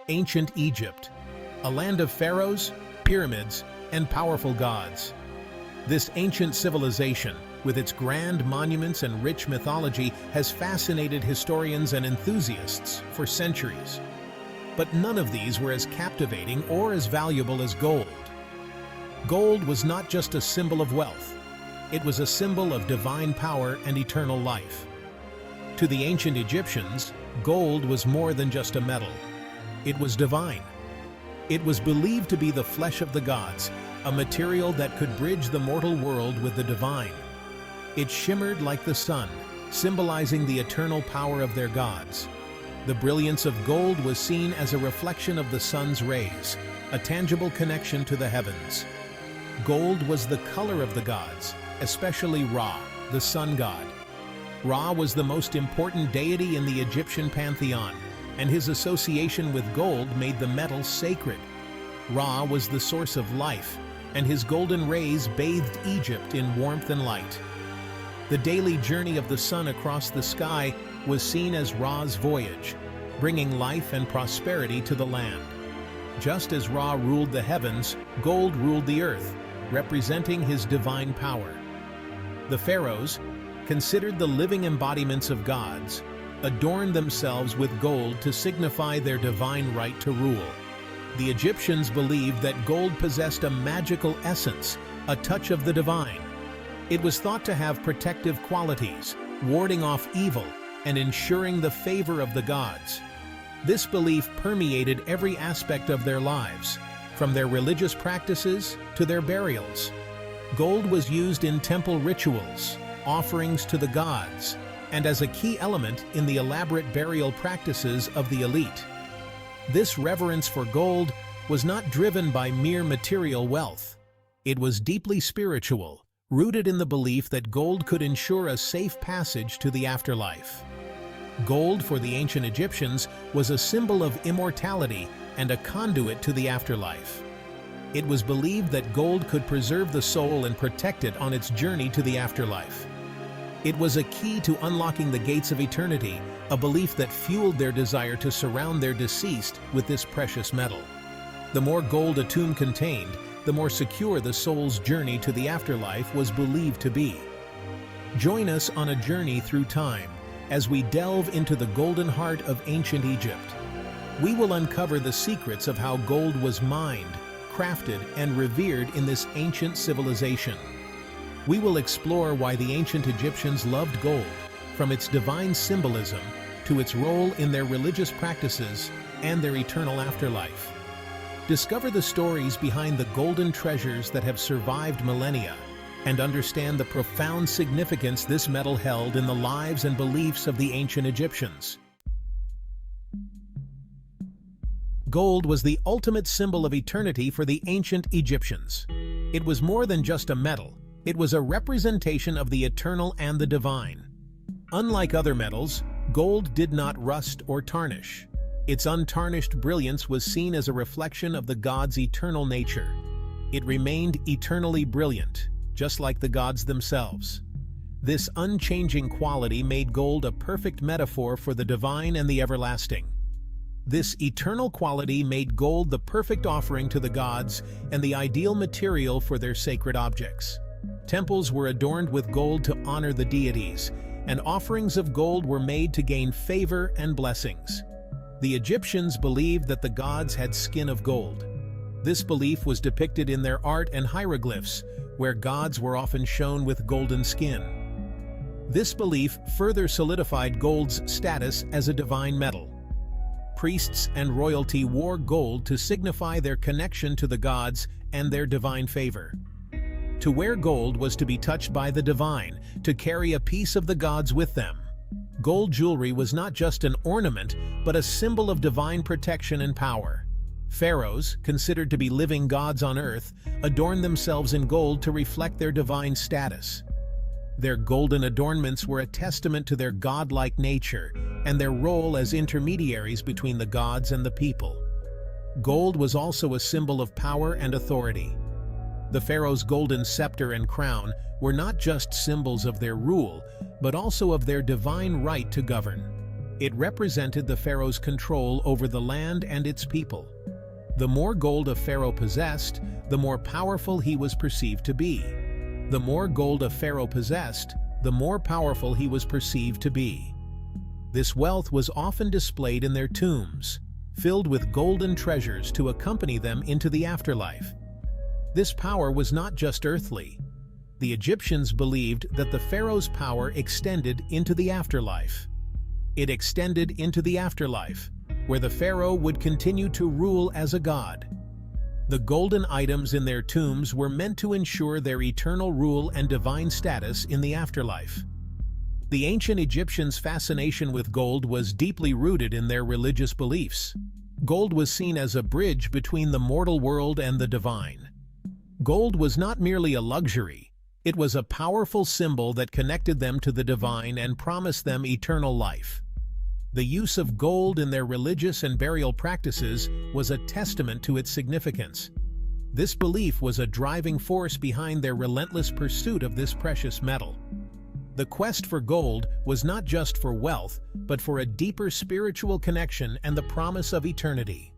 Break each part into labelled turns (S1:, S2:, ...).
S1: Ancient Egypt, a land of pharaohs, pyramids, and powerful gods. This ancient civilization, with its grand monuments and rich mythology, has fascinated historians and enthusiasts for centuries. But none of these were as captivating or as valuable as gold. Gold was not just a symbol of wealth. It was a symbol of divine power and eternal life. To the ancient Egyptians, gold was more than just a metal. It was divine. It was believed to be the flesh of the gods, a material that could bridge the mortal world with the divine. It shimmered like the sun, symbolizing the eternal power of their gods. The brilliance of gold was seen as a reflection of the sun's rays, a tangible connection to the heavens. Gold was the color of the gods, especially Ra, the sun god. Ra was the most important deity in the Egyptian pantheon, and his association with gold made the metal sacred. Ra was the source of life, and his golden rays bathed Egypt in warmth and light. The daily journey of the sun across the sky was seen as Ra's voyage, bringing life and prosperity to the land. Just as Ra ruled the heavens, gold ruled the earth, representing his divine power. The pharaohs, considered the living embodiments of gods, adorned themselves with gold to signify their divine right to rule. The Egyptians believed that gold possessed a magical essence, a touch of the divine. It was thought to have protective qualities, warding off evil and ensuring the favor of the gods. This belief permeated every aspect of their lives, from their religious practices to their burials. Gold was used in temple rituals, offerings to the gods, and as a key element in the elaborate burial practices of the elite. This reverence for gold was not driven by mere material wealth. It was deeply spiritual, rooted in the belief that gold could ensure a safe passage to the afterlife. Gold for the ancient Egyptians was a symbol of immortality and a conduit to the afterlife. It was believed that gold could preserve the soul and protect it on its journey to the afterlife. It was a key to unlocking the gates of eternity, a belief that fueled their desire to surround their deceased with this precious metal. The more gold a tomb contained, the more secure the soul's journey to the afterlife was believed to be. Join us on a journey through time as we delve into the golden heart of ancient Egypt. We will uncover the secrets of how gold was mined, crafted, and revered in this ancient civilization. We will explore why the ancient Egyptians loved gold, from its divine symbolism to its role in their religious practices and their eternal afterlife. Discover the stories behind the golden treasures that have survived millennia, and understand the profound significance this metal held in the lives and beliefs of the ancient Egyptians. Gold was the ultimate symbol of eternity for the ancient Egyptians. It was more than just a metal. It was a representation of the eternal and the divine. Unlike other metals, gold did not rust or tarnish. Its untarnished brilliance was seen as a reflection of the god's eternal nature. It remained eternally brilliant, just like the gods themselves. This unchanging quality made gold a perfect metaphor for the divine and the everlasting. This eternal quality made gold the perfect offering to the gods and the ideal material for their sacred objects. Temples were adorned with gold to honor the deities, and offerings of gold were made to gain favor and blessings. The Egyptians believed that the gods had skin of gold. This belief was depicted in their art and hieroglyphs, where gods were often shown with golden skin. This belief further solidified gold's status as a divine metal. Priests and royalty wore gold to signify their connection to the gods and their divine favor. To wear gold was to be touched by the divine, to carry a piece of the gods with them. Gold jewelry was not just an ornament, but a symbol of divine protection and power. Pharaohs, considered to be living gods on earth, adorned themselves in gold to reflect their divine status. Their golden adornments were a testament to their godlike nature and their role as intermediaries between the gods and the people. Gold was also a symbol of power and authority. The pharaoh's golden scepter and crown were not just symbols of their rule, but also of their divine right to govern. It represented the pharaoh's control over the land and its people. The more gold a pharaoh possessed, the more powerful he was perceived to be. The more gold a pharaoh possessed, the more powerful he was perceived to be. This wealth was often displayed in their tombs, filled with golden treasures to accompany them into the afterlife. This power was not just earthly. The Egyptians believed that the pharaoh's power extended into the afterlife. It extended into the afterlife, where the pharaoh would continue to rule as a god. The golden items in their tombs were meant to ensure their eternal rule and divine status in the afterlife. The ancient Egyptians' fascination with gold was deeply rooted in their religious beliefs. Gold was seen as a bridge between the mortal world and the divine. Gold was not merely a luxury, it was a powerful symbol that connected them to the divine and promised them eternal life. The use of gold in their religious and burial practices was a testament to its significance. This belief was a driving force behind their relentless pursuit of this precious metal. The quest for gold was not just for wealth, but for a deeper spiritual connection and the promise of eternity.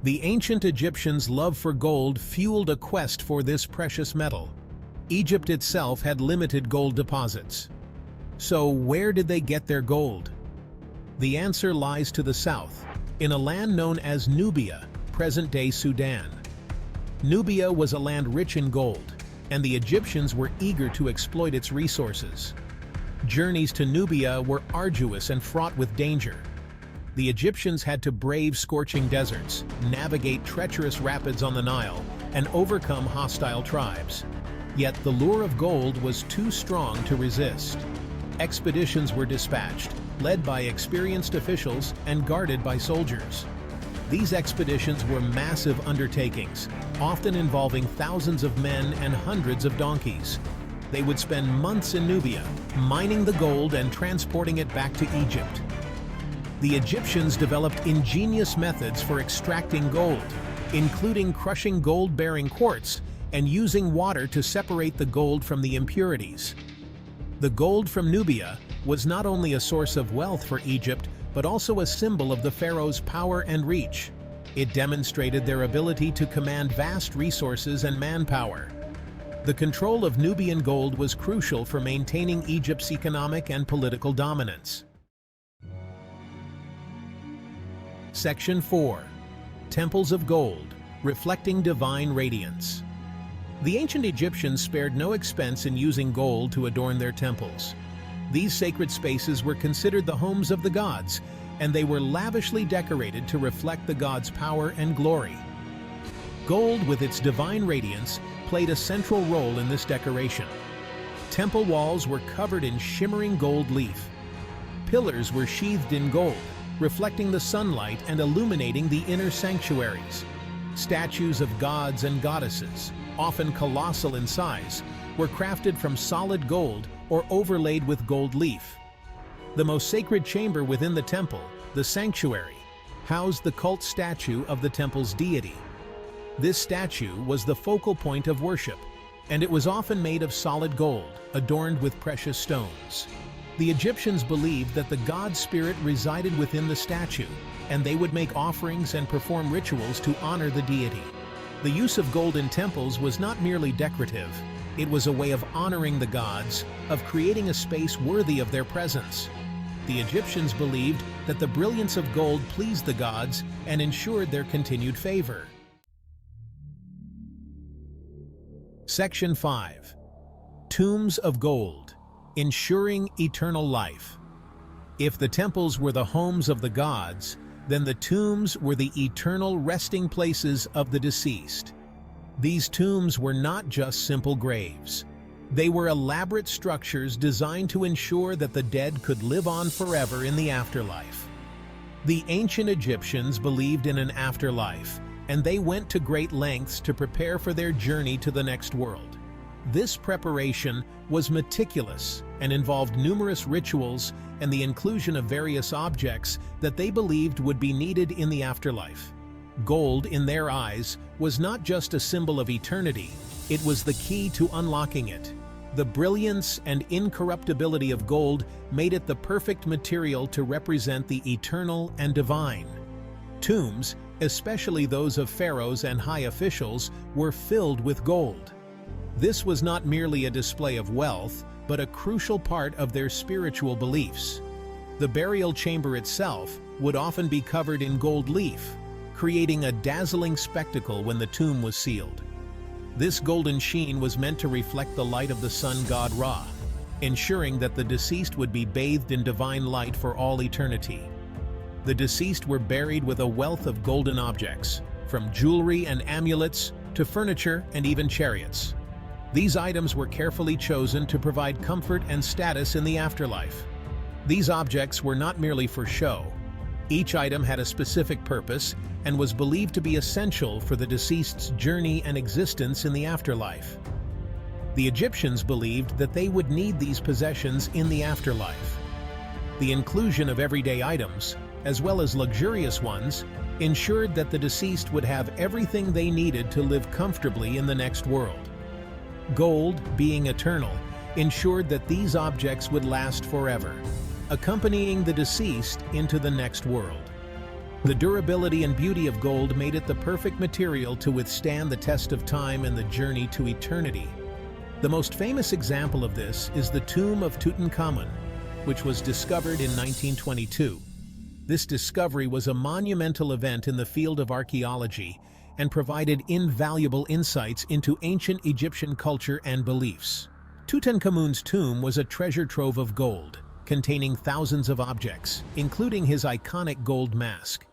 S1: The ancient Egyptians' love for gold fueled a quest for this precious metal. Egypt itself had limited gold deposits. So where did they get their gold? The answer lies to the south, in a land known as Nubia, present-day Sudan. Nubia was a land rich in gold, and the Egyptians were eager to exploit its resources. Journeys to Nubia were arduous and fraught with danger. The Egyptians had to brave scorching deserts, navigate treacherous rapids on the Nile, and overcome hostile tribes. Yet the lure of gold was too strong to resist. Expeditions were dispatched, led by experienced officials and guarded by soldiers. These expeditions were massive undertakings, often involving thousands of men and hundreds of donkeys. They would spend months in Nubia, mining the gold and transporting it back to Egypt. The Egyptians developed ingenious methods for extracting gold, including crushing gold-bearing quartz and using water to separate the gold from the impurities. The gold from Nubia was not only a source of wealth for Egypt, but also a symbol of the pharaoh's power and reach. It demonstrated their ability to command vast resources and manpower. The control of Nubian gold was crucial for maintaining Egypt's economic and political dominance. Section 4. Temples of Gold, reflecting divine radiance. The ancient Egyptians spared no expense in using gold to adorn their temples. These sacred spaces were considered the homes of the gods, and they were lavishly decorated to reflect the gods' power and glory. Gold, with its divine radiance, played a central role in this decoration. Temple walls were covered in shimmering gold leaf. Pillars were sheathed in gold, reflecting the sunlight and illuminating the inner sanctuaries. Statues of gods and goddesses, often colossal in size, were crafted from solid gold or overlaid with gold leaf. The most sacred chamber within the temple, the sanctuary, housed the cult statue of the temple's deity. This statue was the focal point of worship, and it was often made of solid gold, adorned with precious stones. The Egyptians believed that the god spirit resided within the statue, and they would make offerings and perform rituals to honor the deity. The use of gold in temples was not merely decorative. It was a way of honoring the gods, of creating a space worthy of their presence. The Egyptians believed that the brilliance of gold pleased the gods and ensured their continued favor. Section 5. Tombs of Gold, ensuring eternal life. If the temples were the homes of the gods, then the tombs were the eternal resting places of the deceased. These tombs were not just simple graves. They were elaborate structures designed to ensure that the dead could live on forever in the afterlife. The ancient Egyptians believed in an afterlife, and they went to great lengths to prepare for their journey to the next world. This preparation was meticulous and involved numerous rituals and the inclusion of various objects that they believed would be needed in the afterlife. Gold, in their eyes, was not just a symbol of eternity, it was the key to unlocking it. The brilliance and incorruptibility of gold made it the perfect material to represent the eternal and divine. Tombs, especially those of pharaohs and high officials, were filled with gold. This was not merely a display of wealth, but a crucial part of their spiritual beliefs. The burial chamber itself would often be covered in gold leaf, creating a dazzling spectacle when the tomb was sealed. This golden sheen was meant to reflect the light of the sun god Ra, ensuring that the deceased would be bathed in divine light for all eternity. The deceased were buried with a wealth of golden objects, from jewelry and amulets to furniture and even chariots. These items were carefully chosen to provide comfort and status in the afterlife. These objects were not merely for show. Each item had a specific purpose and was believed to be essential for the deceased's journey and existence in the afterlife. The Egyptians believed that they would need these possessions in the afterlife. The inclusion of everyday items, as well as luxurious ones, ensured that the deceased would have everything they needed to live comfortably in the next world. Gold, being eternal, ensured that these objects would last forever, accompanying the deceased into the next world. The durability and beauty of gold made it the perfect material to withstand the test of time and the journey to eternity. The most famous example of this is the tomb of Tutankhamun, which was discovered in 1922. This discovery was a monumental event in the field of archaeology and provided invaluable insights into ancient Egyptian culture and beliefs. Tutankhamun's tomb was a treasure trove of gold, containing thousands of objects, including his iconic gold mask.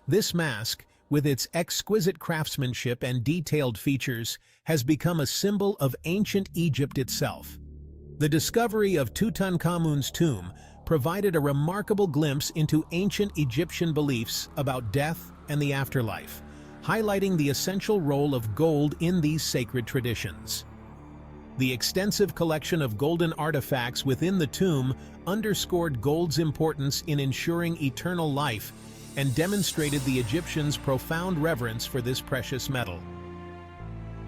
S1: This mask, with its exquisite craftsmanship and detailed features, has become a symbol of ancient Egypt itself. The discovery of Tutankhamun's tomb provided a remarkable glimpse into ancient Egyptian beliefs about death and the afterlife, highlighting the essential role of gold in these sacred traditions. The extensive collection of golden artifacts within the tomb underscored gold's importance in ensuring eternal life and demonstrated the Egyptians' profound reverence for this precious metal.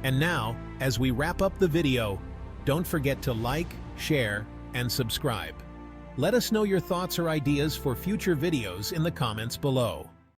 S1: And now, as we wrap up the video, don't forget to like, share, and subscribe. Let us know your thoughts or ideas for future videos in the comments below.